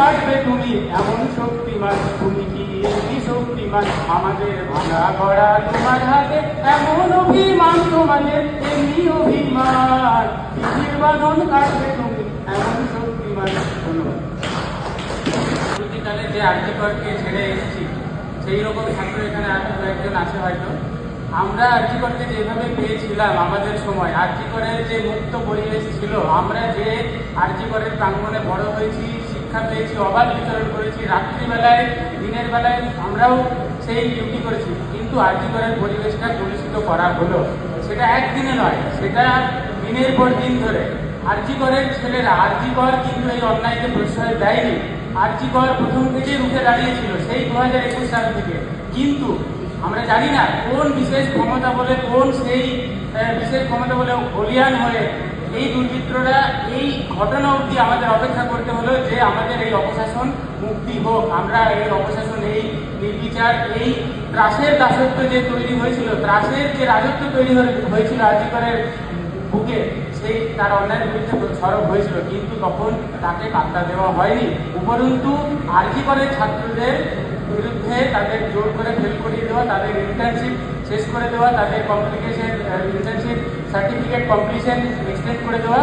কাটবে তুমি, এমন শক্তিমান তুমি কি এমনি শক্তিমান, আমাদের ভাঙা গড়া তোমার হাতে, এমন অভিমান তোমাদের এমনি অভিমান, পৃথিবীর বাঁধন কাটবে তুমি, এমন শক্তিমান। ধন্যবাদ। পরবর্তীকালে যে আরজিকরকে ছেড়ে এসেছি সেই রকম ছাত্র এখানে আর কয়েকজন আছে হয়তো। আমরা আরজিকরকে যেভাবে পেয়েছিলাম আমাদের সময়, আরজিকরের যে মুক্ত পরিবেশ ছিল, আমরা যে আরজিকরের প্রাঙ্গণে বড় হয়েছি, শিক্ষা পেয়েছি, অবাধ বিচরণ করেছি, রাত্রিবেলায় দিনের বেলায় আমরাও সেই ডিউটি করেছি, কিন্তু আরজিকরের পরিবেশটা কলুষিত করা হলো। সেটা একদিনে নয়, সেটা দিনের পর দিন ধরে। আরজিকরের ছেলেরা, আরজিকর কিন্তু এই অন্যায়কে প্রশ্রয় দেয়নি। আরজিকর প্রথম থেকেই রুখে দাঁড়িয়েছিল সেই 2021 সাল থেকে। কিন্তু আমরা জানি না কোন বিশেষ ক্ষমতা বলে, কোন সেই বিশেষ ক্ষমতা বলে বলিয়ান হয়ে এই দুর্বৃত্তরা এই ঘটনা অবধি আমাদের অপেক্ষা করতে হলো যে আমাদের এই অপশাসন মুক্তি হোক। আমরা এই অপশাসন, এই নির্বিচার, এই ত্রাসের দাসত্ব যে তৈরি হয়েছিল, ত্রাসের যে রাজত্ব তৈরি হয়েছিল আরজিকরের বুকে, সেই তার অন্যায়ের বিরুদ্ধে সরব হয়েছিল, কিন্তু তখন তাকে পাত্তা দেওয়া হয়নি। উপরন্তু আরজিকরের ছাত্রদের বিরুদ্ধে তাদের জোর করে ফেল করিয়ে দেওয়া, তাদের ইন্টার্নশিপ শেষ করে দেওয়া, তাদের ইন্টার্নশিপ সার্টিফিকেট কমপ্লিশন এক্সটেন্ড করে দেওয়া,